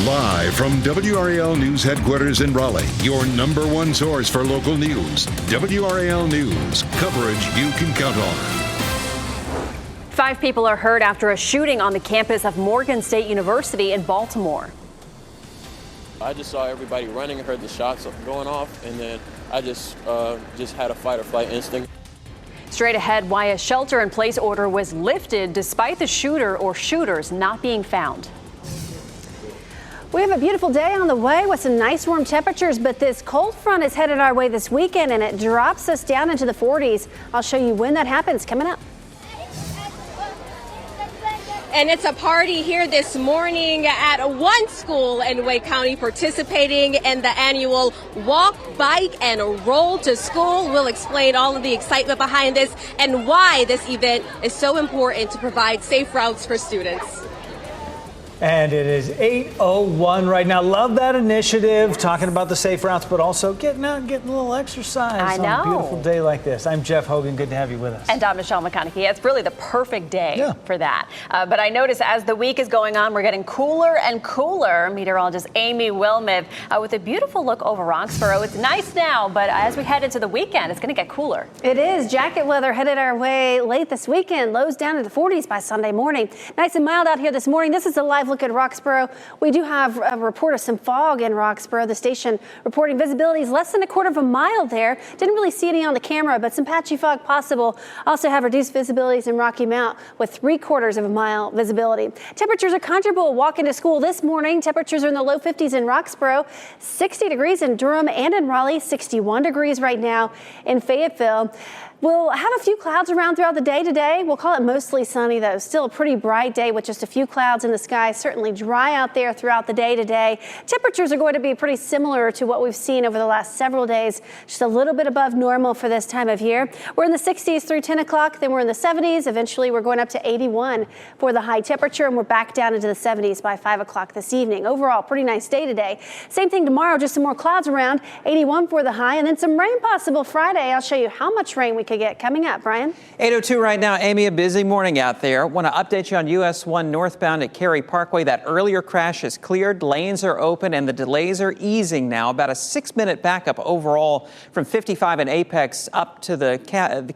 Live from WRAL News Headquarters in Raleigh, your #1 source for local news. WRAL News, coverage you can count on. 5 people are hurt after a shooting on the campus of Morgan State University in Baltimore. I just saw everybody running, heard the shots going off, and then I just had a fight or flight instinct. Straight ahead, why a shelter-in-place order was lifted despite the shooter or shooters not being found. We have a beautiful day on the way with some nice warm temperatures, but this cold front is headed our way this weekend and it drops us down into the 40s. I'll show you when that happens coming up. And it's a party here this morning at one school in Wake County participating in the annual Walk, Bike, and Roll to School. We'll explain all of the excitement behind this and why this event is so important to provide safe routes for students. And it is 8:01 right now. Love that initiative, talking about the safe routes, but also getting out and getting a little exercise on a beautiful day like this. I'm Jeff Hogan. Good to have you with us. And I'm Michelle McConaughey. It's really the perfect day for that. But I notice as the week is going on, we're getting cooler and cooler. Meteorologist Amy Wilmuth with a beautiful look over Roxborough. It's nice now, but as we head into the weekend, it's going to get cooler. It is. Jacket weather headed our way late this weekend. Lows down in the 40s by Sunday morning. Nice and mild out here this morning. This is a live look at Roxborough. We do have a report of some fog in Roxborough. The station reporting visibility is less than a quarter of a mile there. Didn't really see any on the camera, but some patchy fog possible. Also have reduced visibilities in Rocky Mount with 3/4 of a mile visibility. Temperatures are comfortable walking to school this morning. Temperatures are in the low 50s in Roxborough, 60 degrees in Durham and in Raleigh, 61 degrees right now in Fayetteville. We'll have a few clouds around throughout the day today. We'll call it mostly sunny, though. Still a pretty bright day with just a few clouds in the sky. Certainly dry out there throughout the day today. Temperatures are going to be pretty similar to what we've seen over the last several days, just a little bit above normal for this time of year. We're in the 60s through 10 o'clock, then we're in the 70s. Eventually, we're going up to 81 for the high temperature, and we're back down into the 70s by 5 o'clock this evening. Overall, pretty nice day today. Same thing tomorrow, just some more clouds around, 81 for the high, and then some rain possible Friday. I'll show you how much rain we could get coming up. Brian? 8:02 right now. Amy, a busy morning out there. Want to update you on US 1 northbound at Cary Parkway. That earlier crash is cleared. Lanes are open and the delays are easing now. About a 6-minute backup overall from 55 and Apex up to the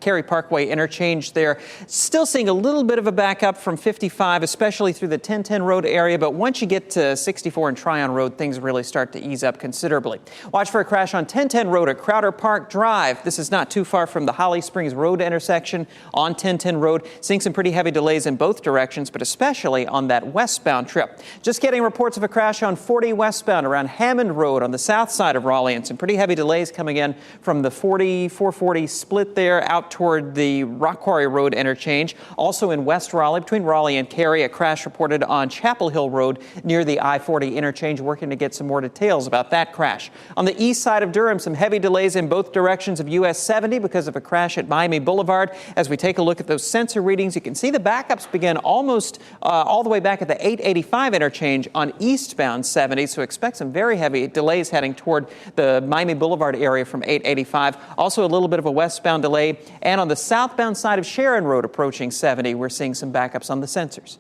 Cary Parkway interchange there. Still seeing a little bit of a backup from 55, especially through the 1010 Road area. But once you get to 64 and Tryon Road, things really start to ease up considerably. Watch for a crash on 1010 Road at Crowder Park Drive. This is not too far from the Holly Springs Road intersection on 1010 Road. Seeing some pretty heavy delays in both directions, but especially on that westbound trip. Just getting reports of a crash on 40 westbound around Hammond Road on the south side of Raleigh, and some pretty heavy delays coming in from the 440 split there out toward the Rock Quarry Road interchange. Also in West Raleigh, between Raleigh and Cary, a crash reported on Chapel Hill Road near the I-40 interchange. Working to get some more details about that crash. On the east side of Durham, some heavy delays in both directions of US 70 because of a crash at Miami Boulevard. As we take a look at those sensor readings, you can see the backups begin almost all the way back at the 885 interchange on eastbound 70. So expect some very heavy delays heading toward the Miami Boulevard area from 885. Also a little bit of a westbound delay. And on the southbound side of Sharon Road approaching 70, we're seeing some backups on the sensors.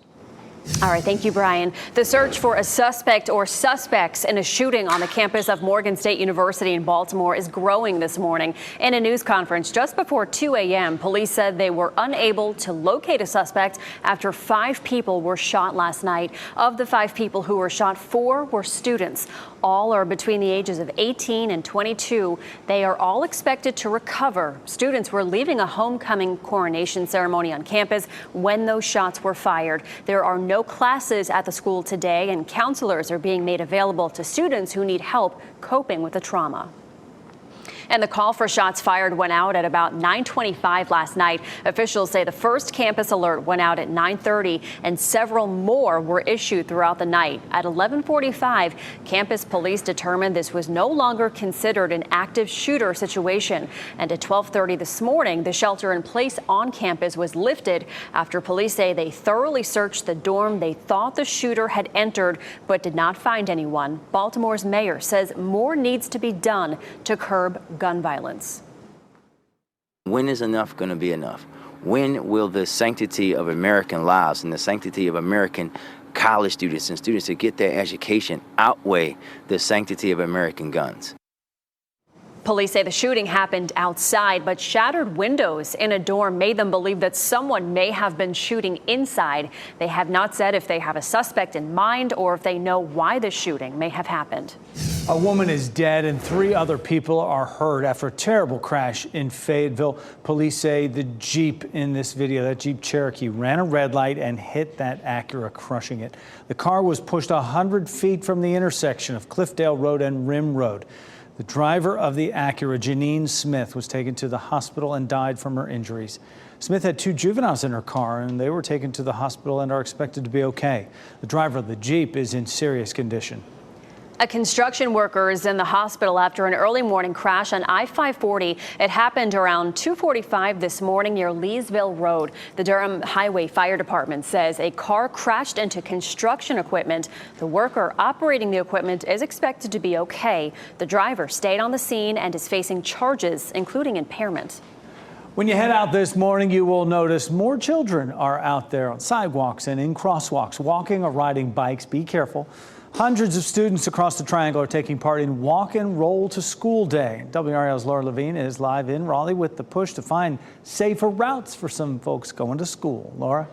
All right, thank you, Brian. The search for a suspect or suspects in a shooting on the campus of Morgan State University in Baltimore is growing this morning. In a news conference just before 2 a.m., police said they were unable to locate a suspect after 5 people were shot last night. Of the 5 people who were shot, 4 were students. All are between the ages of 18 and 22. They are all expected to recover. Students were leaving a homecoming coronation ceremony on campus when those shots were fired. There are no classes at the school today, and counselors are being made available to students who need help coping with the trauma. And the call for shots fired went out at about 9:25 last night. Officials say the first campus alert went out at 9:30 and several more were issued throughout the night. At 11:45, campus police determined this was no longer considered an active shooter situation. And at 12:30 this morning, the shelter in place on campus was lifted after police say they thoroughly searched the dorm they thought the shooter had entered but did not find anyone. Baltimore's mayor says more needs to be done to curb gun violence. When is enough going to be enough? When will the sanctity of American lives and the sanctity of American college students and students to get their education outweigh the sanctity of American guns. Police say the shooting happened outside, but shattered windows in a dorm made them believe that someone may have been shooting inside. They have not said if they have a suspect in mind or if they know why the shooting may have happened. A woman is dead and 3 other people are hurt after a terrible crash in Fayetteville. Police say the Jeep in this video, that Jeep Cherokee, ran a red light and hit that Acura, crushing it. The car was pushed 100 feet from the intersection of Cliffdale Road and Rim Road. The driver of the Acura, Janine Smith, was taken to the hospital and died from her injuries. Smith had 2 juveniles in her car, and they were taken to the hospital and are expected to be okay. The driver of the Jeep is in serious condition. A construction worker is in the hospital after an early morning crash on I-540. It happened around 2:45 this morning near Leesville Road. The Durham Highway Fire Department says a car crashed into construction equipment. The worker operating the equipment is expected to be okay. The driver stayed on the scene and is facing charges, including impairment. When you head out this morning, you will notice more children are out there on sidewalks and in crosswalks, walking or riding bikes. Be careful. Hundreds of students across the Triangle are taking part in Walk and Roll to School Day. WRAL's Laura Levine is live in Raleigh with the push to find safer routes for some folks going to school. Laura?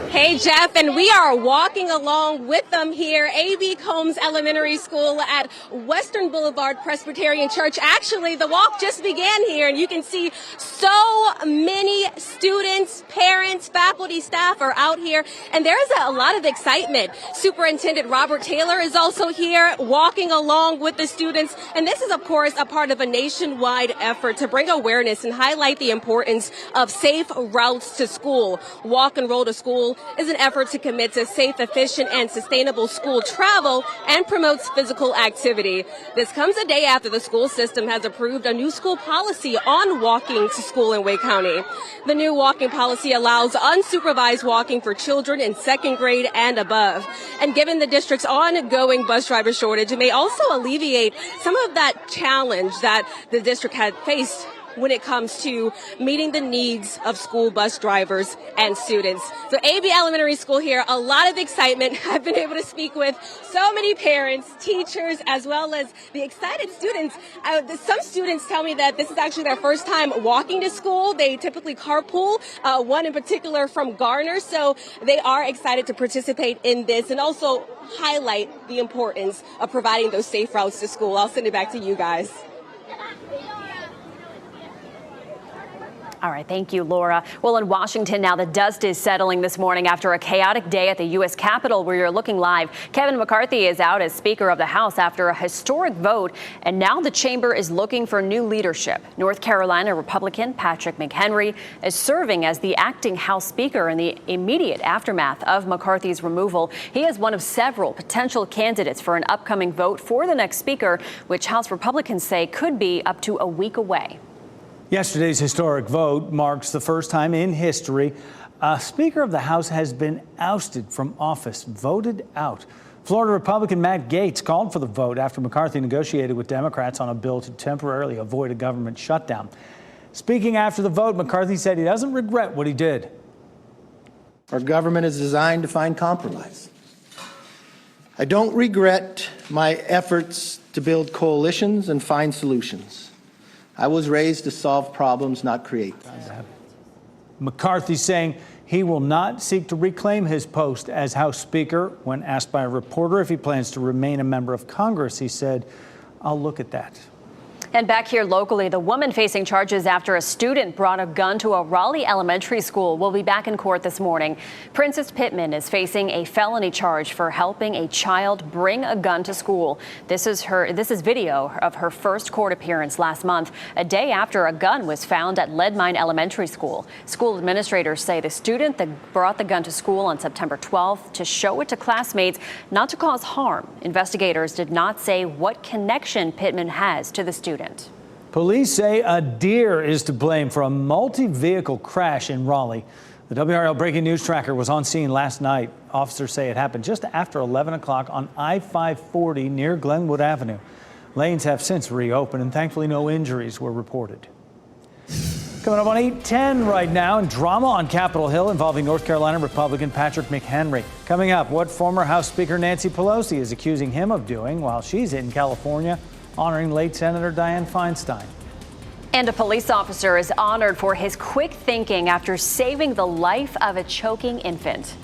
Hey, Jeff, and we are walking along with them here, A.B. Combs Elementary School at Western Boulevard Presbyterian Church. Actually, the walk just began here, and you can see so many students, parents, faculty, staff are out here, and there is a lot of excitement. Superintendent Robert Taylor is also here walking along with the students, and this is, of course, a part of a nationwide effort to bring awareness and highlight the importance of safe routes to school. Walk and Roll to School is an effort to commit to safe, efficient, and sustainable school travel and promotes physical activity. This comes a day after the school system has approved a new school policy on walking to school in Wake County. The new walking policy allows unsupervised walking for children in 2nd grade and above. And given the district's ongoing bus driver shortage, it may also alleviate some of that challenge that the district had faced when it comes to meeting the needs of school bus drivers and students. So AB Elementary School here, a lot of excitement. I've been able to speak with so many parents, teachers, as well as the excited students. Some students tell me that this is actually their first time walking to school. They typically carpool, one in particular from Garner. So they are excited to participate in this and also highlight the importance of providing those safe routes to school. I'll send it back to you guys. All right, thank you, Laura. Well, in Washington now, the dust is settling this morning after a chaotic day at the U.S. Capitol, where you're looking live. Kevin McCarthy is out as Speaker of the House after a historic vote, and now the chamber is looking for new leadership. North Carolina Republican Patrick McHenry is serving as the acting House Speaker in the immediate aftermath of McCarthy's removal. He is one of several potential candidates for an upcoming vote for the next Speaker, which House Republicans say could be up to a week away. Yesterday's historic vote marks the first time in history a Speaker of the House has been ousted from office, voted out. Florida Republican Matt Gaetz called for the vote after McCarthy negotiated with Democrats on a bill to temporarily avoid a government shutdown. Speaking after the vote, McCarthy said he doesn't regret what he did. Our government is designed to find compromise. I don't regret my efforts to build coalitions and find solutions. I was raised to solve problems, not create them. McCarthy saying he will not seek to reclaim his post as House Speaker. When asked by a reporter if he plans to remain a member of Congress, he said, "I'll look at that." And back here locally, the woman facing charges after a student brought a gun to a Raleigh elementary school will be back in court this morning. Princess Pittman is facing a felony charge for helping a child bring a gun to school. This is video of her first court appearance last month, a day after a gun was found at Leadmine Elementary School. School administrators say the student that brought the gun to school on September 12th to show it to classmates, not to cause harm. Investigators did not say what connection Pittman has to the student. Police say a deer is to blame for a multi-vehicle crash in Raleigh. The WRAL Breaking News Tracker was on scene last night. Officers say it happened just after 11 o'clock on I-540 near Glenwood Avenue. Lanes have since reopened, and thankfully no injuries were reported. Coming up on 8:10 right now, and drama on Capitol Hill involving North Carolina Republican Patrick McHenry. Coming up, what former House Speaker Nancy Pelosi is accusing him of doing while she's in California honoring late Senator Dianne Feinstein. And a police officer is honored for his quick thinking after saving the life of a choking infant.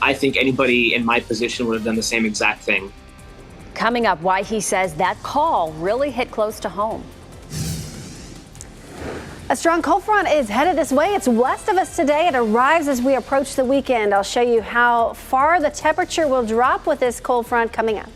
I think anybody in my position would have done the same exact thing. Coming up, why he says that call really hit close to home. A strong cold front is headed this way. It's west of us today. It arrives as we approach the weekend. I'll show you how far the temperature will drop with this cold front coming up.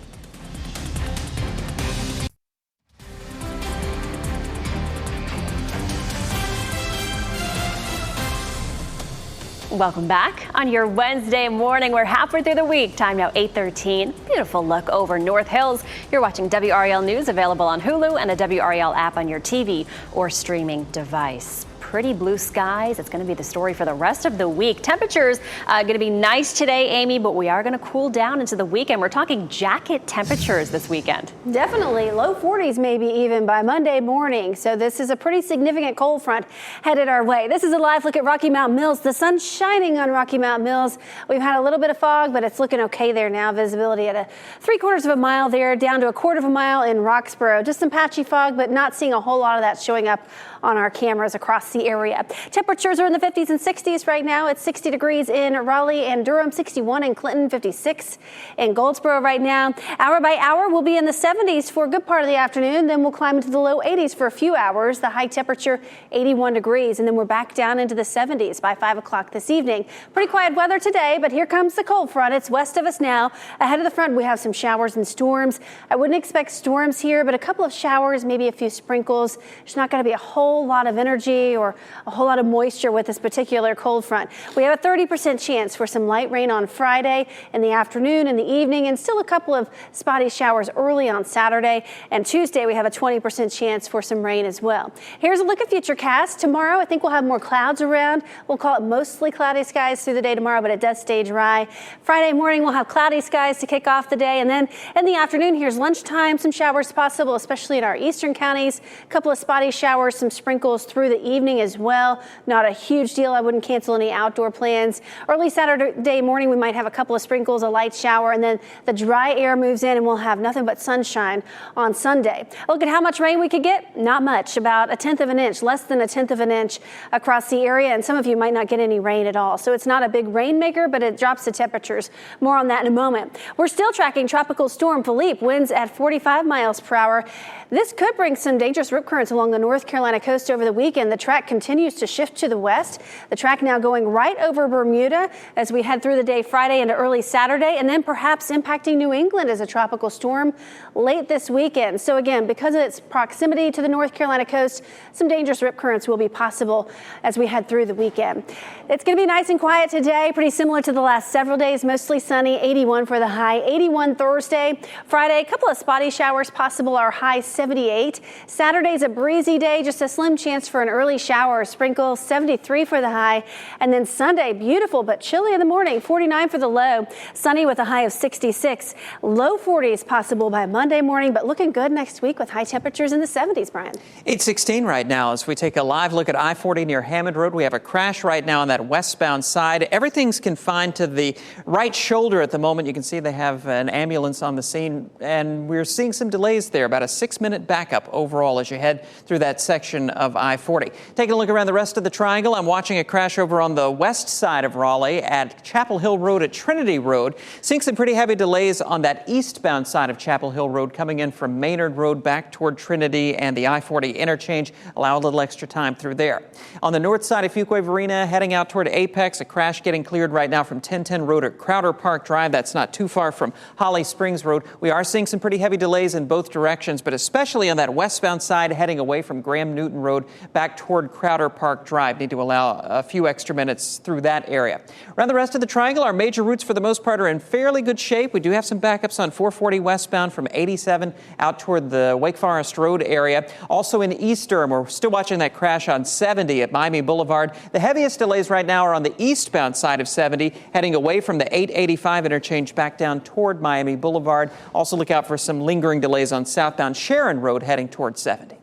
Welcome back on your Wednesday morning. We're halfway through the week. Time now 8:13. Beautiful look over North Hills. You're watching WRAL News, available on Hulu and a WRAL app on your TV or streaming device. Pretty blue skies. It's going to be the story for the rest of the week. Temperatures going to be nice today, Amy, but we are going to cool down into the weekend. We're talking jacket temperatures this weekend. Definitely low 40s, maybe even by Monday morning. So this is a pretty significant cold front headed our way. This is a live look at Rocky Mount Mills. The sun's shining on Rocky Mount Mills. We've had a little bit of fog, but it's looking okay there now. Visibility at 3/4 of a mile there, down to 1/4 of a mile in Roxborough. Just some patchy fog, but not seeing a whole lot of that showing up on our cameras across the area. Temperatures are in the 50s and 60s right now. It's 60 degrees in Raleigh and Durham, 61 in Clinton, 56 in Goldsboro right now. Hour by hour, we'll be in the 70s for a good part of the afternoon. Then we'll climb into the low 80s for a few hours. The high temperature, 81 degrees. And then we're back down into the 70s by 5 o'clock this evening. Pretty quiet weather today, but here comes the cold front. It's west of us now. Ahead of the front, we have some showers and storms. I wouldn't expect storms here, but a couple of showers, maybe a few sprinkles. There's not going to be a whole lot of energy or a whole lot of moisture with this particular cold front. We have a 30% chance for some light rain on Friday in the afternoon and the evening, and still a couple of spotty showers early on Saturday. And Tuesday, we have a 20% chance for some rain as well. Here's a look at Futurecast. Tomorrow, I think we'll have more clouds around. We'll call it mostly cloudy skies through the day tomorrow, but it does stay dry. Friday morning, we'll have cloudy skies to kick off the day. And then in the afternoon, here's lunchtime, some showers possible, especially in our eastern counties. A couple of spotty showers, some sprinkles through the evening as well. Not a huge deal. I wouldn't cancel any outdoor plans. Early Saturday morning, we might have a couple of sprinkles, a light shower, and then the dry air moves in and we'll have nothing but sunshine on Sunday. Look at how much rain we could get. Not much, about 1/10 of an inch, less than 1/10 of an inch across the area. And some of you might not get any rain at all. So it's not a big rainmaker, but it drops the temperatures. More on that in a moment. We're still tracking Tropical Storm Philippe, winds at 45 miles per hour. This could bring some dangerous rip currents along the North Carolina coast over the weekend. The track continues to shift to the west. The track now going right over Bermuda as we head through the day Friday into early Saturday, and then perhaps impacting New England as a tropical storm late this weekend. So again, because of its proximity to the North Carolina coast, some dangerous rip currents will be possible as we head through the weekend. It's going to be nice and quiet today, pretty similar to the last several days, mostly sunny, 81 for the high, 81 Thursday. Friday, a couple of spotty showers possible, our high 78. Saturday's a breezy day, just a slim chance for an early shower or sprinkle, 73 for the high. And then Sunday, beautiful but chilly in the morning, 49 for the low, sunny with a high of 66. Low 40s possible by Monday morning, but looking good next week with high temperatures in the 70s, Brian. 8:16 right now as we take a live look at I-40 near Hammond Road. We have a crash right now on that westbound side. Everything's confined to the right shoulder at the moment. You can see they have an ambulance on the scene, and we're seeing some delays there, about a 6-minute backup overall as you head through that section of I-40. Taking a look around the rest of the triangle, I'm watching a crash over on the west side of Raleigh at Chapel Hill Road at Trinity Road. Seeing some pretty heavy delays on that eastbound side of Chapel Hill Road coming in from Maynard Road back toward Trinity and the I-40 interchange. Allow a little extra time through there. On the north side of Fuquay-Varina, heading out toward Apex, a crash getting cleared right now from 1010 Road at Crowder Park Drive. That's not too far from Holly Springs Road. We are seeing some pretty heavy delays in both directions, but especially on that westbound side heading away from Graham Newton Road back toward Crowder Park Drive. Need to allow a few extra minutes through that area. Around the rest of the triangle, our major routes for the most part are in fairly good shape. We do have some backups on 440 westbound from 87 out toward the Wake Forest Road area. Also in East Durham, we're still watching that crash on 70 at Miami Boulevard. The heaviest delays right now are on the eastbound side of 70, heading away from the 885 interchange back down toward Miami Boulevard. Also look out for some lingering delays on southbound Sharon Road heading toward 70.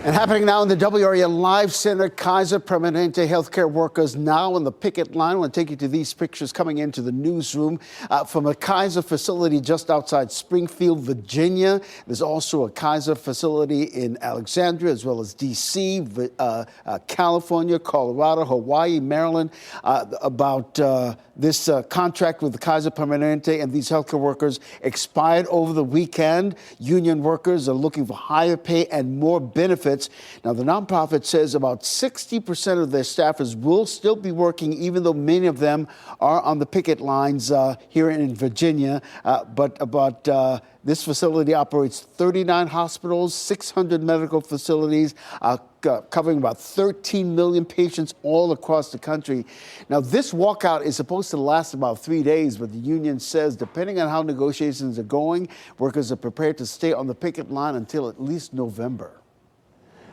And happening now in the WRAL Live Center, Kaiser Permanente healthcare workers now on the picket line. I want to take you to these pictures coming into the newsroom from a Kaiser facility just outside Springfield, Virginia. There's also a Kaiser facility in Alexandria, as well as D.C., California, Colorado, Hawaii, Maryland, about this contract with the Kaiser Permanente and these healthcare workers expired over the weekend. Union workers are looking for higher pay and more benefits. Now, the nonprofit says about 60% of their staffers will still be working, even though many of them are on the picket lines here in Virginia. This facility operates 39 hospitals, 600 medical facilities, covering about 13 million patients all across the country. Now, this walkout is supposed to last about 3 days, but the union says, depending on how negotiations are going, workers are prepared to stay on the picket line until at least November.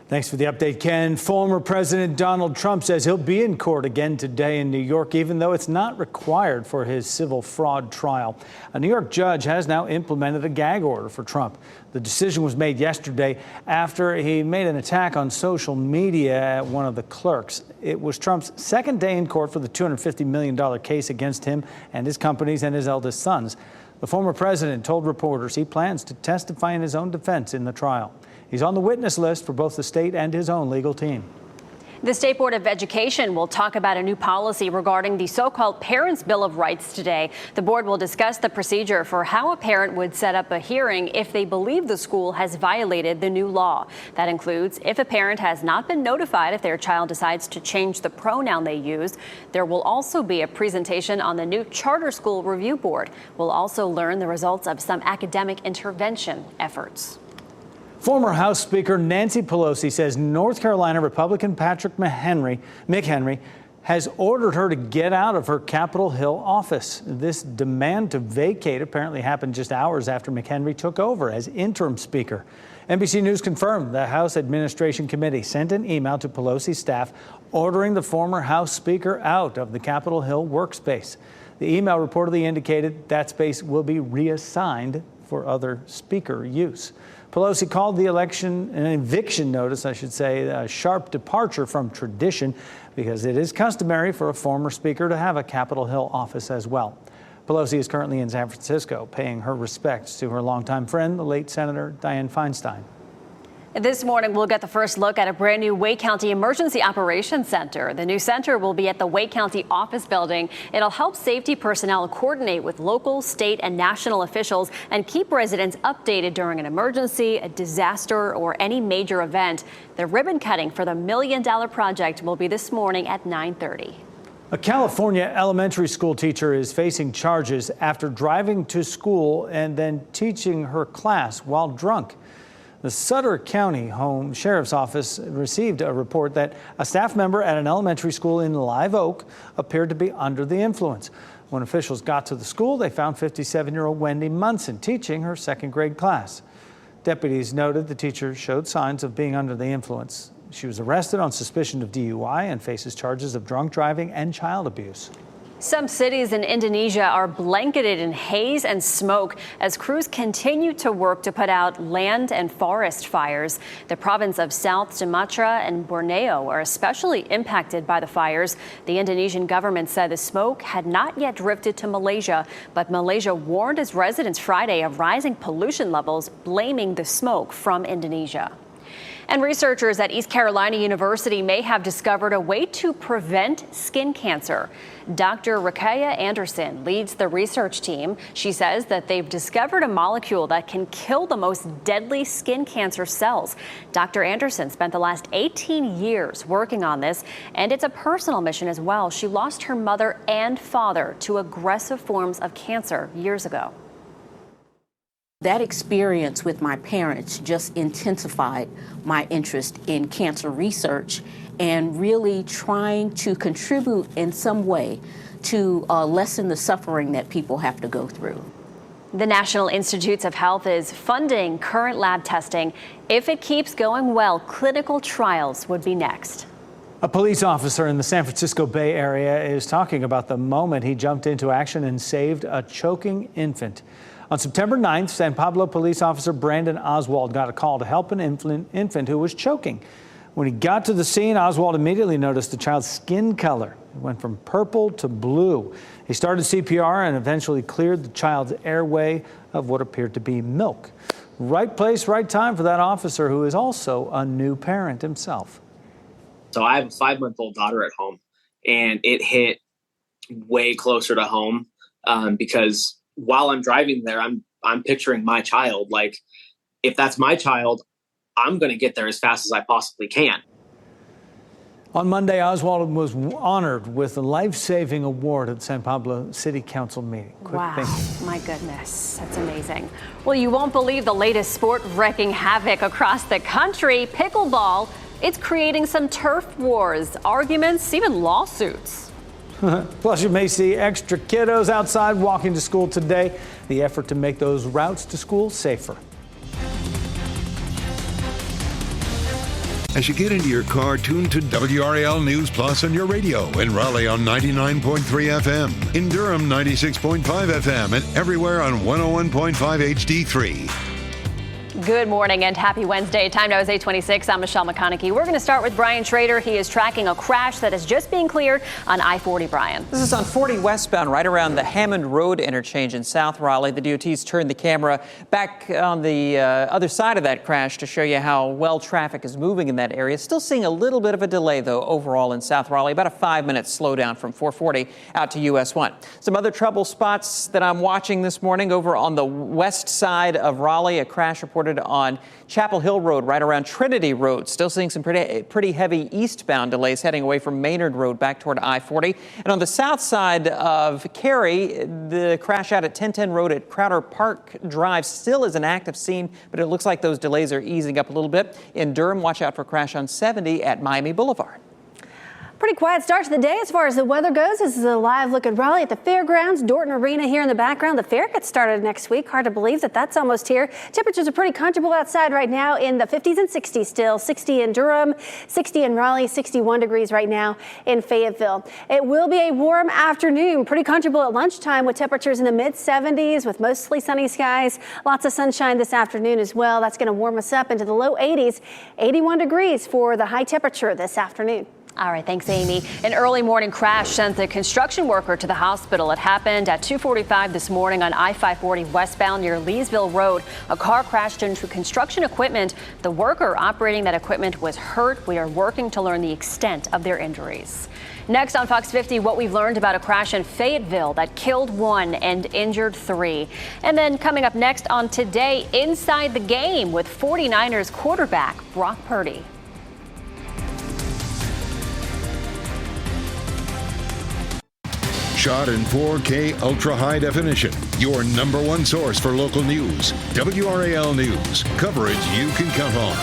Thanks for the update, Ken. Former President Donald Trump says he'll be in court again today in New York, even though it's not required for his civil fraud trial. A New York judge has now implemented a gag order for Trump. The decision was made yesterday after he made an attack on social media at one of the clerks. It was Trump's second day in court for the $250 million case against him and his companies and his eldest sons. The former president told reporters he plans to testify in his own defense in the trial. He's on the witness list for both the state and his own legal team. The State Board of Education will talk about a new policy regarding the so-called Parents' Bill of Rights today. The board will discuss the procedure for how a parent would set up a hearing if they believe the school has violated the new law. That includes if a parent has not been notified if their child decides to change the pronoun they use. There will also be a presentation on the new Charter School Review Board. We'll also learn the results of some academic intervention efforts. Former House Speaker Nancy Pelosi says North Carolina Republican Patrick McHenry has ordered her to get out of her Capitol Hill office. This demand to vacate apparently happened just hours after McHenry took over as interim speaker. NBC News confirmed the House Administration Committee sent an email to Pelosi's staff ordering the former House Speaker out of the Capitol Hill workspace. The email reportedly indicated that space will be reassigned for other speaker use. Pelosi called the election an eviction notice, a sharp departure from tradition, because it is customary for a former speaker to have a Capitol Hill office as well. Pelosi is currently in San Francisco, paying her respects to her longtime friend, the late Senator Dianne Feinstein. This morning, we'll get the first look at a brand new Wake County Emergency Operations Center. The new center will be at the Wake County office building. It'll help safety personnel coordinate with local, state, and national officials and keep residents updated during an emergency, a disaster, or any major event. The ribbon cutting for the $1 million project will be this morning at 9:30. A California elementary school teacher is facing charges after driving to school and then teaching her class while drunk. The Sutter County Home Sheriff's Office received a report that a staff member at an elementary school in Live Oak appeared to be under the influence. When officials got to the school, they found 57-year-old Wendy Munson teaching her second grade class. Deputies noted the teacher showed signs of being under the influence. She was arrested on suspicion of DUI and faces charges of drunk driving and child abuse. Some cities in Indonesia are blanketed in haze and smoke as crews continue to work to put out land and forest fires. The province of South Sumatra and Borneo are especially impacted by the fires. The Indonesian government said the smoke had not yet drifted to Malaysia, but Malaysia warned its residents Friday of rising pollution levels, blaming the smoke from Indonesia. And researchers at East Carolina University may have discovered a way to prevent skin cancer. Dr. Rakaya Anderson leads the research team. She says that they've discovered a molecule that can kill the most deadly skin cancer cells. Dr. Anderson spent the last 18 years working on this, and it's a personal mission as well. She lost her mother and father to aggressive forms of cancer years ago. That experience with my parents just intensified my interest in cancer research and really trying to contribute in some way to lessen the suffering that people have to go through. The National Institutes of Health is funding current lab testing. If it keeps going well, clinical trials would be next. A police officer in the San Francisco Bay Area is talking about the moment he jumped into action and saved a choking infant. On September 9th, San Pablo police officer Brandon Oswald got a call to help an infant who was choking. When he got to the scene, Oswald immediately noticed the child's skin color. It went from purple to blue. He started CPR and eventually cleared the child's airway of what appeared to be milk. Right place, right time for that officer, who is also a new parent himself. So I have a 5-month-old daughter at home, and it hit way closer to home because while I'm driving there, I'm picturing my child. Like, if that's my child, I'm going to get there as fast as I possibly can. On Monday, Oswald was honored with a life-saving award at the San Pablo City Council meeting. Wow, my goodness, that's amazing. Well, you won't believe the latest sport wreaking havoc across the country. Pickleball, it's creating some turf wars, arguments, even lawsuits. Plus, you may see extra kiddos outside walking to school today. The effort to make those routes to school safer. As you get into your car, tune to WRAL News Plus on your radio. In Raleigh on 99.3 FM. In Durham, 96.5 FM. And everywhere on 101.5 HD3. Good morning and happy Wednesday. Time now is 8:26. I'm Michelle McConaughey. We're going to start with Brian Schrader. He is tracking a crash that is just being cleared on I-40, Brian. This is on 40 westbound, right around the Hammond Road interchange in South Raleigh. The DOT's turned the camera back on the other side of that crash to show you how well traffic is moving in that area. Still seeing a little bit of a delay, though, overall in South Raleigh. About a 5-minute slowdown from 440 out to US 1. Some other trouble spots that I'm watching this morning over on the west side of Raleigh. A crash reported on Chapel Hill Road, right around Trinity Road. Still seeing some pretty heavy eastbound delays heading away from Maynard Road back toward I-40. And on the south side of Cary, the crash out at 1010 Road at Crowder Park Drive still is an active scene, but it looks like those delays are easing up a little bit. In Durham, watch out for a crash on 70 at Miami Boulevard. Pretty quiet start to the day as far as the weather goes. This is a live look at Raleigh at the fairgrounds. Dorton Arena here in the background. The fair gets started next week. Hard to believe that that's almost here. Temperatures are pretty comfortable outside right now in the 50s and 60s still. 60 in Durham, 60 in Raleigh, 61 degrees right now in Fayetteville. It will be a warm afternoon. Pretty comfortable at lunchtime with temperatures in the mid 70s with mostly sunny skies. Lots of sunshine this afternoon as well. That's going to warm us up into the low 80s. 81 degrees for the high temperature this afternoon. All right, thanks, Amy. An early morning crash sent the construction worker to the hospital. It happened at 2:45 this morning on I-540 westbound near Leesville Road. A car crashed into construction equipment. The worker operating that equipment was hurt. We are working to learn the extent of their injuries. Next on Fox 50, what we've learned about a crash in Fayetteville that killed 1 and injured 3. And then coming up next on Today, Inside the Game with 49ers quarterback Brock Purdy. Shot in 4K ultra high definition. Your number one source for local news. WRAL News. Coverage you can count on.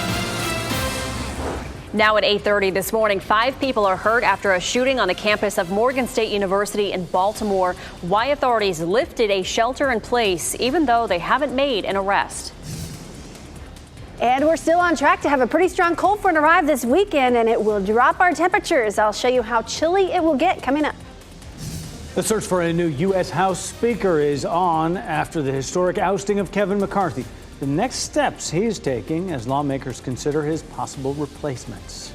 Now at 8:30 this morning, 5 people are hurt after a shooting on the campus of Morgan State University in Baltimore. Why authorities lifted a shelter in place, even though they haven't made an arrest. And we're still on track to have a pretty strong cold front arrive this weekend, and it will drop our temperatures. I'll show you how chilly it will get coming up. The search for a new U.S. House Speaker is on after the historic ousting of Kevin McCarthy. The next steps he's taking as lawmakers consider his possible replacements.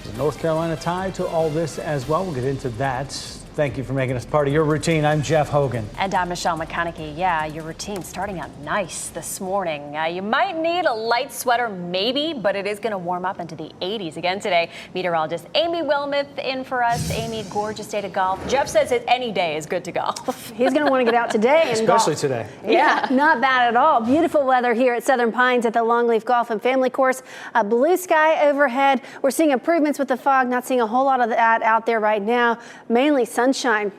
There's a North Carolina tie to all this as well. We'll get into that. Thank you for making us part of your routine. I'm Jeff Hogan. And I'm Michelle McConaughey. Yeah, your routine starting out nice this morning. You might need a light sweater, maybe, but it is going to warm up into the 80s again today. Meteorologist Amy Wilmoth in for us. Amy, gorgeous day to golf. Jeff says that any day is good to golf. He's going to want to get out today and especially golf. Today. Yeah, not bad at all. Beautiful weather here at Southern Pines at the Longleaf Golf and Family Course. A blue sky overhead. We're seeing improvements with the fog. Not seeing a whole lot of that out there right now. Mainly sunshine.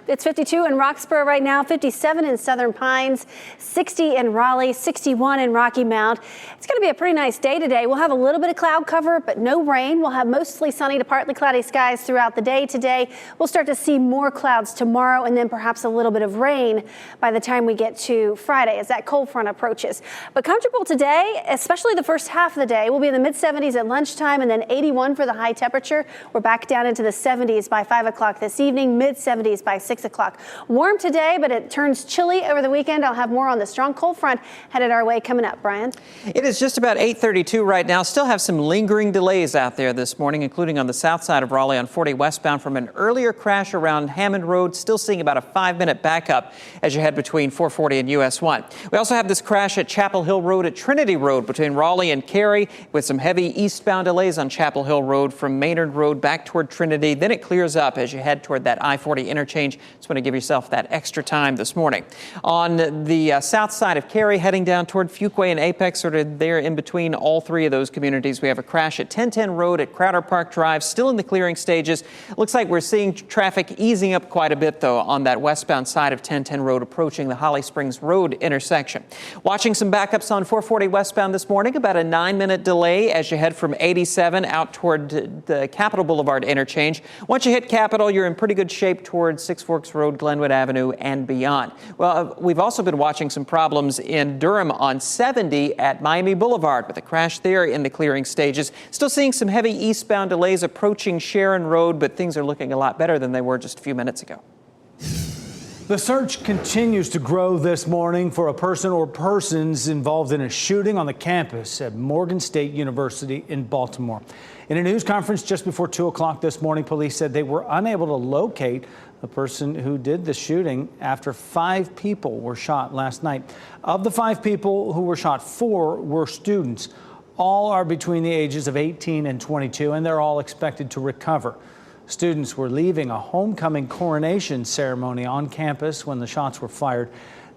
It's 52 in Roxborough right now, 57 in Southern Pines, 60 in Raleigh, 61 in Rocky Mount. It's going to be a pretty nice day today. We'll have a little bit of cloud cover, but no rain. We'll have mostly sunny to partly cloudy skies throughout the day today. We'll start to see more clouds tomorrow and then perhaps a little bit of rain by the time we get to Friday as that cold front approaches. But comfortable today, especially the first half of the day. We'll be in the mid-70s at lunchtime and then 81 for the high temperature. We're back down into the 70s by 5 o'clock this evening, mid-70s 70s by 6 o'clock. Warm today, but it turns chilly over the weekend. I'll have more on the strong cold front headed our way coming up. Brian? It is just about 8:32 right now. Still have some lingering delays out there this morning, including on the south side of Raleigh on 40 westbound from an earlier crash around Hammond Road. Still seeing about a 5-minute backup as you head between 440 and US 1. We also have this crash at Chapel Hill Road at Trinity Road between Raleigh and Cary, with some heavy eastbound delays on Chapel Hill Road from Maynard Road back toward Trinity. Then it clears up as you head toward that I-40 interchange. Just want to give yourself that extra time this morning. On the south side of Cary, heading down toward Fuquay and Apex, sort of there in between all three of those communities, we have a crash at 1010 Road at Crowder Park Drive, still in the clearing stages. Looks like we're seeing traffic easing up quite a bit, though, on that westbound side of 1010 Road approaching the Holly Springs Road intersection. Watching some backups on 440 westbound this morning, about a 9-minute delay as you head from 87 out toward the Capitol Boulevard interchange. Once you hit Capitol, you're in pretty good shape towards Six Forks Road, Glenwood Avenue, and beyond. Well, we've also been watching some problems in Durham on 70 at Miami Boulevard with a crash there in the clearing stages. Still seeing some heavy eastbound delays approaching Sharon Road, but things are looking a lot better than they were just a few minutes ago. The search continues to grow this morning for a person or persons involved in a shooting on the campus at Morgan State University in Baltimore. In a news conference just before 2 o'clock this morning, police said they were unable to locate the person who did the shooting after 5 people were shot last night. Of the 5 people who were shot, 4 were students. All are between the ages of 18 and 22, and they're all expected to recover. Students were leaving a homecoming coronation ceremony on campus when the shots were fired.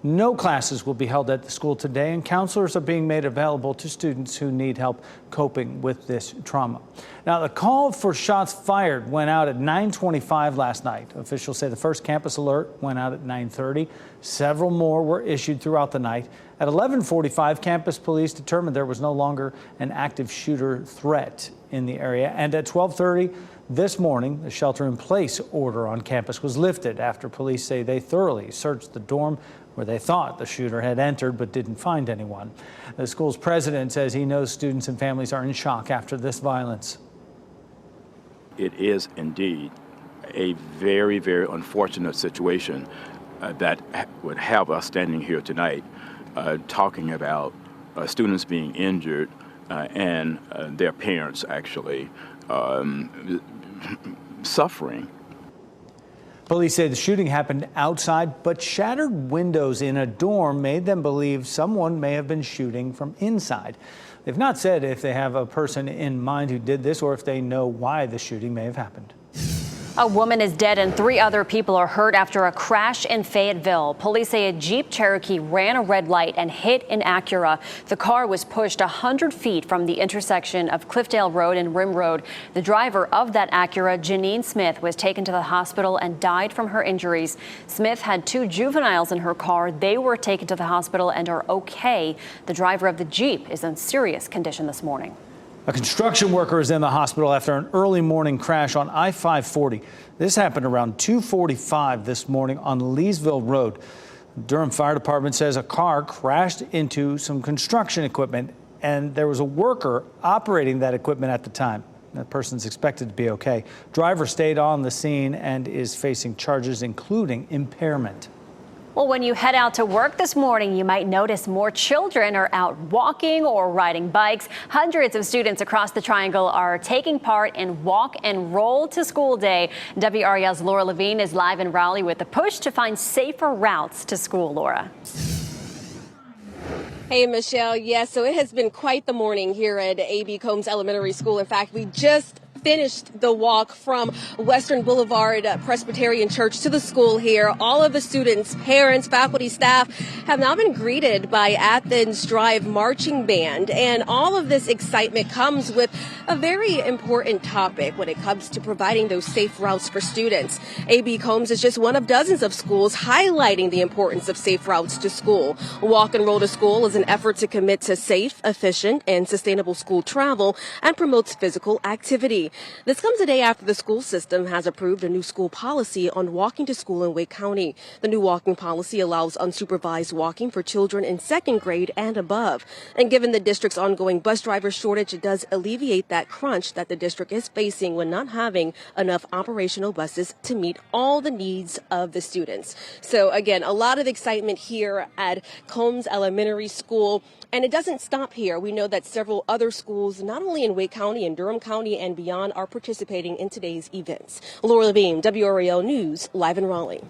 No classes will be held at the school today, and counselors are being made available to students who need help coping with this trauma. Now, the call for shots fired went out at 9:25 last night. Officials say the first campus alert went out at 9:30. Several more were issued throughout the night. At 11:45, campus police determined there was no longer an active shooter threat in the area. And at 12:30 this morning, the shelter-in-place order on campus was lifted after police say they thoroughly searched the dorm where they thought the shooter had entered but didn't find anyone. The school's president says he knows students and families are in shock after this violence. It is indeed a very, very unfortunate situation that would have us standing here tonight talking about students being injured and their parents actually suffering. Police say the shooting happened outside, but shattered windows in a dorm made them believe someone may have been shooting from inside. They've not said if they have a person in mind who did this or if they know why the shooting may have happened. A woman is dead and 3 other people are hurt after a crash in Fayetteville. Police say a Jeep Cherokee ran a red light and hit an Acura. The car was pushed 100 feet from the intersection of Cliffdale Road and Rim Road. The driver of that Acura, Janine Smith, was taken to the hospital and died from her injuries. Smith had 2 juveniles in her car. They were taken to the hospital and are okay. The driver of the Jeep is in serious condition this morning. A construction worker is in the hospital after an early morning crash on I-540. This happened around 2:45 this morning on Leesville Road. Durham Fire Department says a car crashed into some construction equipment, and there was a worker operating that equipment at the time. That person's expected to be okay. Driver stayed on the scene and is facing charges, including impairment. Well, when you head out to work this morning, you might notice more children are out walking or riding bikes. Hundreds of students across the Triangle are taking part in Walk and Roll to School Day. WRAL's Laura Levine is live in Raleigh with a push to find safer routes to school. Laura. Hey, Michelle. Yes, so it has been quite the morning here at A.B. Combs Elementary School. In fact, we just finished the walk from Western Boulevard Presbyterian Church to the school here. All of the students, parents, faculty, staff have now been greeted by Athens Drive Marching Band. And all of this excitement comes with a very important topic when it comes to providing those safe routes for students. A.B. Combs is just one of dozens of schools highlighting the importance of safe routes to school. Walk and Roll to School is an effort to commit to safe, efficient, and sustainable school travel and promotes physical activity. This comes a day after the school system has approved a new school policy on walking to school in Wake County. The new walking policy allows unsupervised walking for children in second grade and above. And given the district's ongoing bus driver shortage, it does alleviate that crunch that the district is facing when not having enough operational buses to meet all the needs of the students. So again, a lot of excitement here at Combs Elementary School. And it doesn't stop here. We know that several other schools, not only in Wake County and Durham County and beyond, are participating in today's events. Laura Levine, WRAL News, live in Raleigh.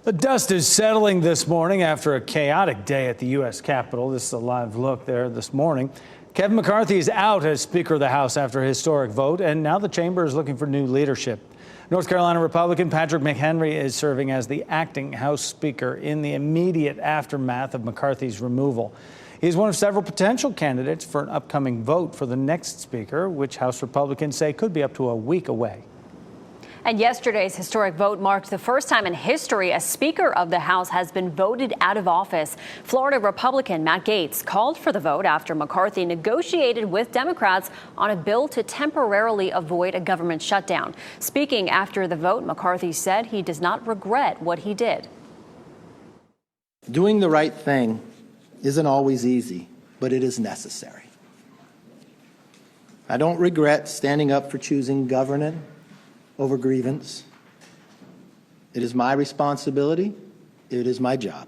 The dust is settling this morning after a chaotic day at the U.S. Capitol. This is a live look there this morning. Kevin McCarthy is out as Speaker of the House after a historic vote, and now the chamber is looking for new leadership. North Carolina Republican Patrick McHenry is serving as the acting House Speaker in the immediate aftermath of McCarthy's removal. He's one of several potential candidates for an upcoming vote for the next Speaker, which House Republicans say could be up to a week away. And yesterday's historic vote marked the first time in history a Speaker of the House has been voted out of office. Florida Republican Matt Gaetz called for the vote after McCarthy negotiated with Democrats on a bill to temporarily avoid a government shutdown. Speaking after the vote, McCarthy said he does not regret what he did. Doing the right thing isn't always easy, but it is necessary. I don't regret standing up for choosing governance over grievance. It is my responsibility. It is my job.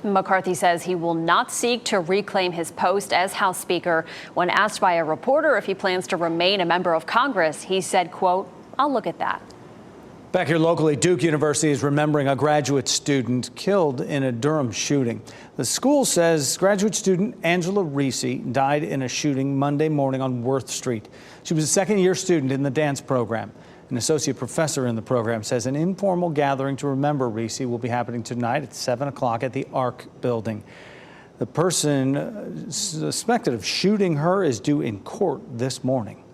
McCarthy says he will not seek to reclaim his post as House Speaker. When asked by a reporter if he plans to remain a member of Congress, he said, quote, "I'll look at that." Back here locally, Duke University is remembering a graduate student killed in a Durham shooting. The school says graduate student Angela Reese died in a shooting Monday morning on Worth Street. She was a second-year student in the dance program. An associate professor in the program says an informal gathering to remember Reese will be happening tonight at 7 o'clock at the ARC building. The person suspected of shooting her is due in court this morning.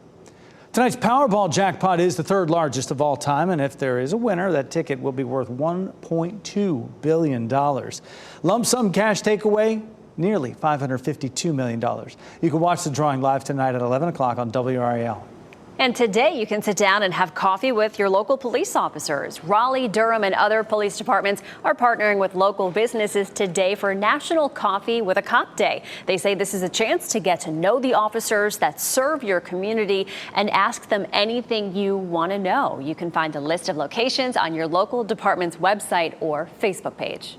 Tonight's Powerball jackpot is the third largest of all time, and if there is a winner, that ticket will be worth $1.2 billion. Lump sum cash takeaway, nearly $552 million. You can watch the drawing live tonight at 11 o'clock on WRAL. And today you can sit down and have coffee with your local police officers. Raleigh, Durham, and other police departments are partnering with local businesses today for National Coffee with a Cop Day. They say this is a chance to get to know the officers that serve your community and ask them anything you want to know. You can find a list of locations on your local department's website or Facebook page.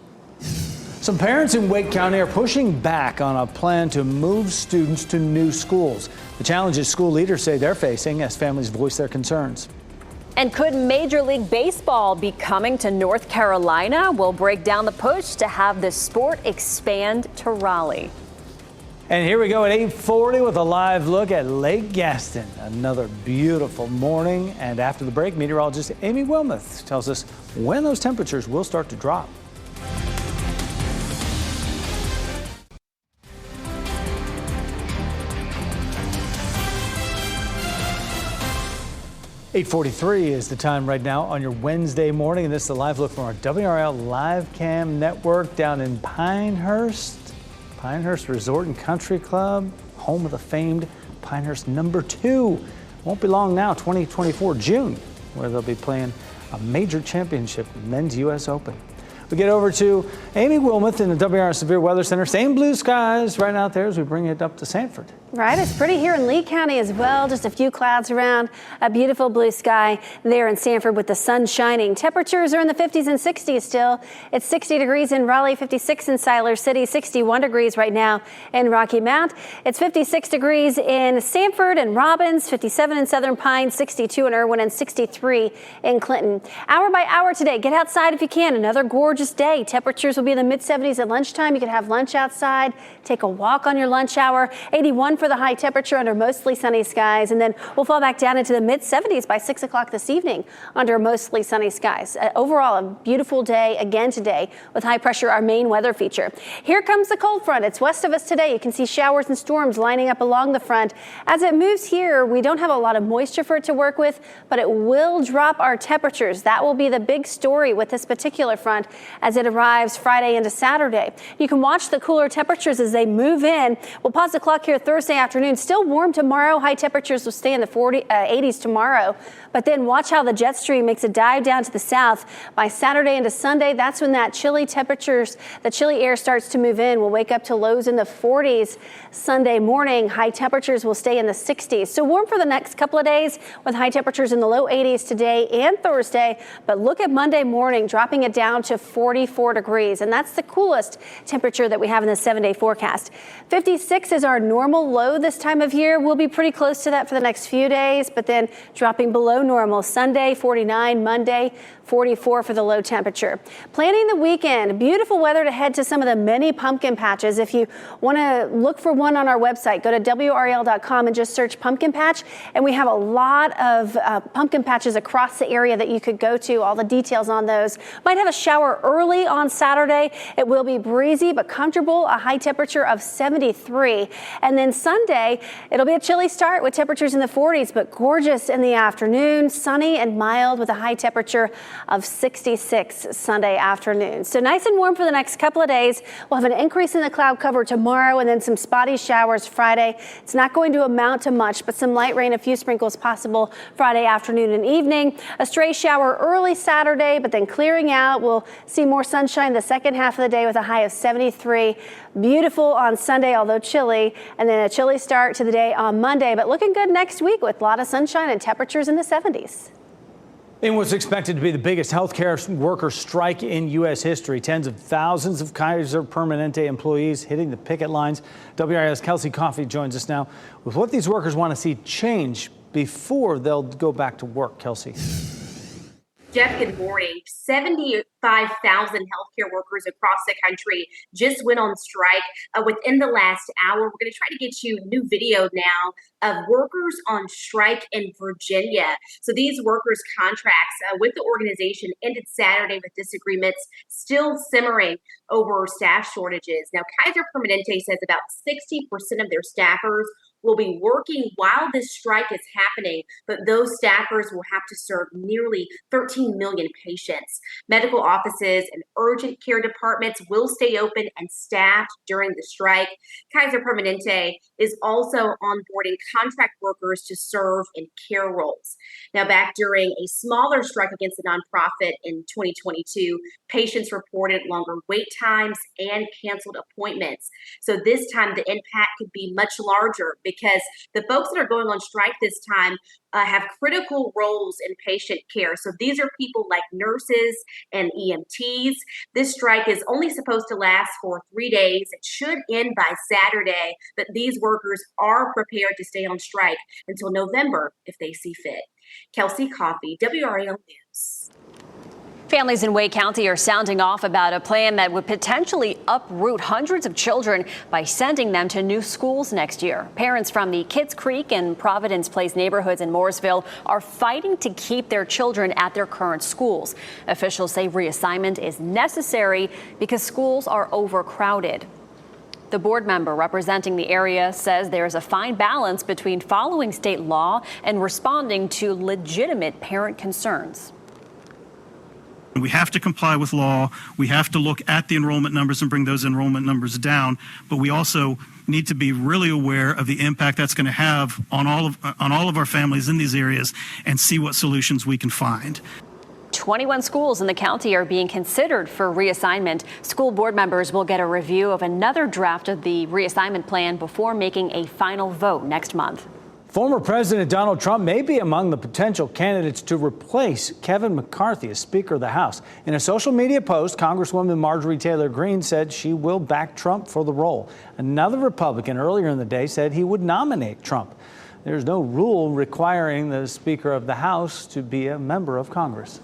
Some parents in Wake County are pushing back on a plan to move students to new schools. The challenges school leaders say they're facing as families voice their concerns. And could Major League Baseball be coming to North Carolina? We'll break down the push to have the sport expand to Raleigh. And here we go at 8:40 with a live look at Lake Gaston. Another beautiful morning. And after the break, meteorologist Amy Wilmoth tells us when those temperatures will start to drop. .43 is the time right now on your Wednesday morning, and this is a live look from our WRL Live Cam network down in Pinehurst. Pinehurst Resort and Country Club, home of the famed Pinehurst #2. Won't be long now, 2024 June, where they'll be playing a major championship, Men's U.S. Open. We get over to Amy Wilmoth in the WRL Severe Weather Center. Same blue skies right out there as we bring it up to Sanford. Right, it's pretty here in Lee County as well. Just a few clouds around, a beautiful blue sky there in Sanford with the sun shining. Temperatures are in the 50s and 60s still. It's 60 degrees in Raleigh, 56 in Siler City, 61 degrees right now in Rocky Mount. It's 56 degrees in Sanford and Robbins, 57 in Southern Pines, 62 in Irwin, and 63 in Clinton. Hour by hour today, get outside if you can. Another gorgeous day. Temperatures will be in the mid-70s at lunchtime. You can have lunch outside, take a walk on your lunch hour. 81 for the high temperature under mostly sunny skies, and then we'll fall back down into the mid-70s by 6 o'clock this evening under mostly sunny skies. Overall, a beautiful day again today with high pressure, our main weather feature. Here comes the cold front. It's west of us today. You can see showers and storms lining up along the front. As it moves here, we don't have a lot of moisture for it to work with, but it will drop our temperatures. That will be the big story with this particular front as it arrives Friday into Saturday. You can watch the cooler temperatures as they move in. We'll pause the clock here Thursday afternoon. Still warm tomorrow. High temperatures will stay in the 80s tomorrow. But then watch how the jet stream makes a dive down to the south. By Saturday into Sunday, that's when that chilly air starts to move in. We'll wake up to lows in the 40s Sunday morning. High temperatures will stay in the 60s. So warm for the next couple of days with high temperatures in the low 80s today and Thursday. But look at Monday morning, dropping it down to 44 degrees. And that's the coolest temperature that we have in the 7-day forecast. 56 is our normal low this time of year. We'll be pretty close to that for the next few days, but then dropping below normal. Sunday, 49, Monday, 44 for the low temperature. Planning the weekend, beautiful weather to head to some of the many pumpkin patches. If you want to look for one on our website, go to WRAL.com and just search pumpkin patch. And we have a lot of pumpkin patches across the area that you could go to. All the details on those. Might have a shower early on Saturday. It will be breezy but comfortable, a high temperature of 73. And then Sunday, it'll be a chilly start with temperatures in the 40s, but gorgeous in the afternoon, sunny and mild with a high temperature of 66 Sunday afternoon. So nice and warm for the next couple of days. We'll have an increase in the cloud cover tomorrow and then some spotty showers Friday. It's not going to amount to much, but some light rain, a few sprinkles possible Friday afternoon and evening. A stray shower early Saturday, but then clearing out. We'll see more sunshine the second half of the day with a high of 73. Beautiful on Sunday, although chilly, and then a chilly start to the day on Monday, but looking good next week with a lot of sunshine and temperatures in the 70s. In what's expected to be the biggest healthcare worker strike in U.S. history, tens of thousands of Kaiser Permanente employees hitting the picket lines. WRAL's Kelsey Coffey joins us now with what these workers want to see change before they'll go back to work. Kelsey. Jeff, good morning. 75,000 healthcare workers across the country just went on strike within the last hour. We're going to try to get you new video now of workers on strike in Virginia. So these workers' contracts with the organization ended Saturday with disagreements still simmering over staff shortages. Now, Kaiser Permanente says about 60% of their staffers will be working while this strike is happening, but those staffers will have to serve nearly 13 million patients. Medical offices and urgent care departments will stay open and staffed during the strike. Kaiser Permanente is also onboarding contract workers to serve in care roles. Now, back during a smaller strike against the nonprofit in 2022, patients reported longer wait times and canceled appointments. So this time the impact could be much larger because the folks that are going on strike this time have critical roles in patient care. So these are people like nurses and EMTs. This strike is only supposed to last for 3 days. It should end by Saturday, but these workers are prepared to stay on strike until November if they see fit. Kelsey Coffey, WRAL News. Families in Wake County are sounding off about a plan that would potentially uproot hundreds of children by sending them to new schools next year. Parents from the Kitts Creek and Providence Place neighborhoods in Morrisville are fighting to keep their children at their current schools. Officials say reassignment is necessary because schools are overcrowded. The board member representing the area says there is a fine balance between following state law and responding to legitimate parent concerns. We have to comply with law. We have to look at the enrollment numbers and bring those enrollment numbers down. But we also need to be really aware of the impact that's going to have on all of our families in these areas and see what solutions we can find. 21 schools in the county are being considered for reassignment. School board members will get a review of another draft of the reassignment plan before making a final vote next month. Former President Donald Trump may be among the potential candidates to replace Kevin McCarthy as Speaker of the House. In a social media post, Congresswoman Marjorie Taylor Greene said she will back Trump for the role. Another Republican earlier in the day said he would nominate Trump. There's no rule requiring the Speaker of the House to be a member of Congress.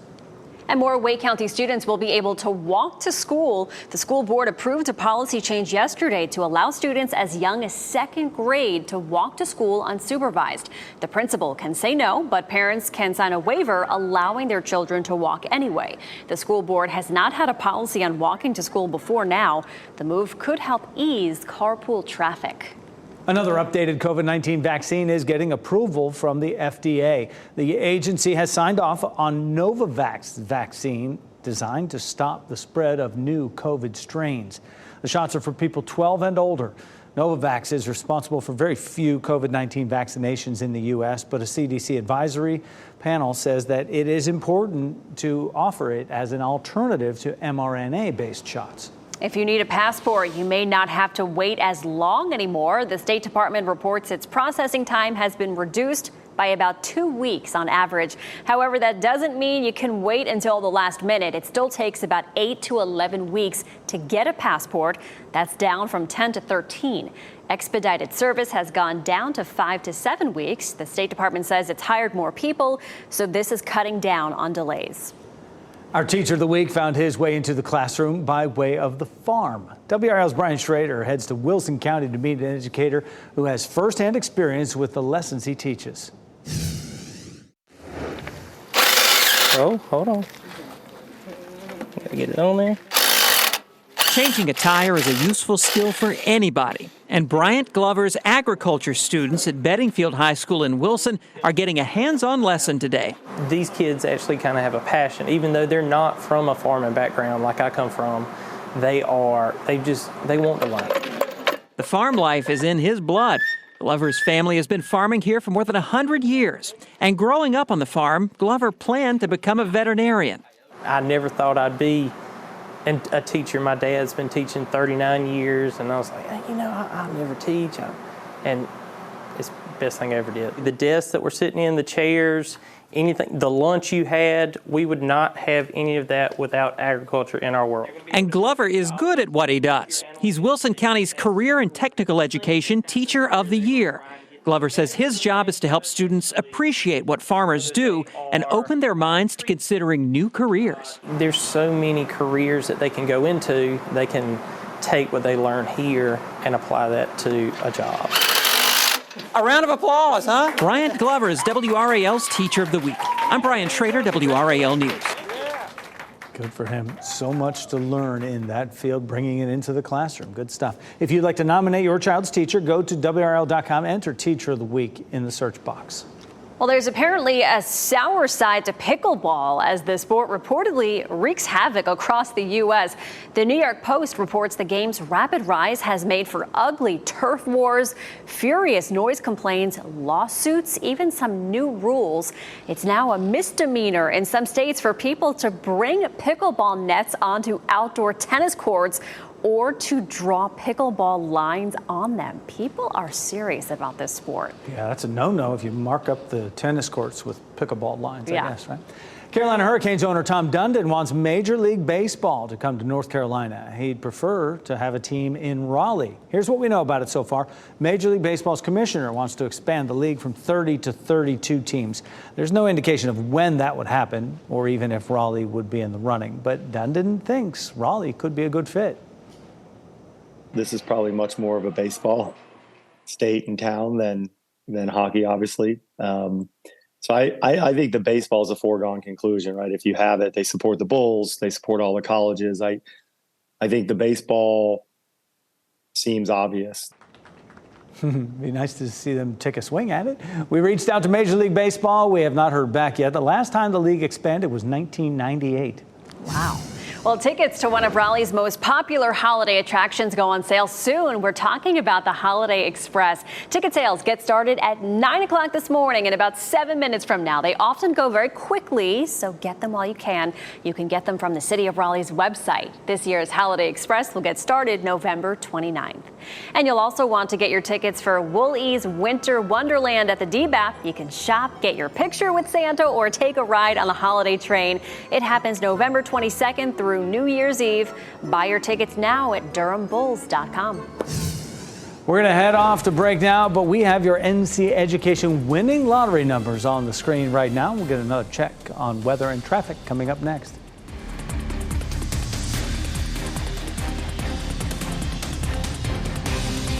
And more Wake County students will be able to walk to school. The school board approved a policy change yesterday to allow students as young as second grade to walk to school unsupervised. The principal can say no, but parents can sign a waiver allowing their children to walk anyway. The school board has not had a policy on walking to school before now. The move could help ease carpool traffic. Another updated COVID-19 vaccine is getting approval from the FDA. The agency has signed off on Novavax vaccine designed to stop the spread of new COVID strains. The shots are for people 12 and older. Novavax is responsible for very few COVID-19 vaccinations in the U.S., but a CDC advisory panel says that it is important to offer it as an alternative to mRNA-based shots. If you need a passport, you may not have to wait as long anymore. The State Department reports its processing time has been reduced by about 2 weeks on average. However, that doesn't mean you can wait until the last minute. It still takes about 8 to 11 weeks to get a passport. That's down from 10 to 13. Expedited service has gone down to 5 to 7 weeks. The State Department says it's hired more people, so this is cutting down on delays. Our Teacher of the Week found his way into the classroom by way of the farm. WRAL's Brian Schrader heads to Wilson County to meet an educator who has firsthand experience with the lessons he teaches. Oh, hold on. Gotta get it on there. Changing a tire is a useful skill for anybody. And Bryant Glover's agriculture students at Bedingfield High School in Wilson are getting a hands-on lesson today. These kids actually kind of have a passion. Even though they're not from a farming background like I come from, they want to learn. The farm life is in his blood. Glover's family has been farming here for more than 100 years. And growing up on the farm, Glover planned to become a veterinarian. I never thought I'd be a teacher. My dad's been teaching 39 years, and I was like, hey, I'll never teach. And it's the best thing I ever did. The desks that we're sitting in, the chairs, anything, the lunch you had, we would not have any of that without agriculture in our world. And Glover is good at what he does. He's Wilson County's Career and Technical Education Teacher of the Year. Glover says his job is to help students appreciate what farmers do and open their minds to considering new careers. There's so many careers that they can go into. They can take what they learn here and apply that to a job. A round of applause, huh? Bryant Glover is WRAL's Teacher of the Week. I'm Brian Schrader, WRAL News. Good for him. So much to learn in that field, bringing it into the classroom. Good stuff. If you'd like to nominate your child's teacher, go to WRAL.com, enter Teacher of the Week in the search box. Well, there's apparently a sour side to pickleball as the sport reportedly wreaks havoc across the U.S. The New York Post reports the game's rapid rise has made for ugly turf wars, furious noise complaints, lawsuits, even some new rules. It's now a misdemeanor in some states for people to bring pickleball nets onto outdoor tennis courts or to draw pickleball lines on them. People are serious about this sport. Yeah, that's a no-no if you mark up the tennis courts with pickleball lines, Yeah. I guess, right? Carolina Hurricanes owner Tom Dundon wants Major League Baseball to come to North Carolina. He'd prefer to have a team in Raleigh. Here's what we know about it so far. Major League Baseball's commissioner wants to expand the league from 30 to 32 teams. There's no indication of when that would happen or even if Raleigh would be in the running. But Dundon thinks Raleigh could be a good fit. This is probably much more of a baseball state and town than hockey, obviously. So I think the baseball is a foregone conclusion, right? If you have it, they support the Bulls, they support all the colleges. I think the baseball seems obvious. Be nice to see them take a swing at it. We reached out to Major League Baseball. We have not heard back yet. The last time the league expanded was 1998. Wow. Well, tickets to one of Raleigh's most popular holiday attractions go on sale soon. We're talking about the Holiday Express. Ticket sales get started at 9 o'clock this morning in about 7 minutes from now. They often go very quickly, so get them while you can. You can get them from the City of Raleigh's website. This year's Holiday Express will get started November 29th. And you'll also want to get your tickets for Wool-E's Winter Wonderland at the DBAP. You can shop, get your picture with Santa, or take a ride on the holiday train. It happens November 22nd through New Year's Eve. Buy your tickets now at DurhamBulls.com. We're going to head off to break now, but we have your NC Education winning lottery numbers on the screen right now. We'll get another check on weather and traffic coming up next.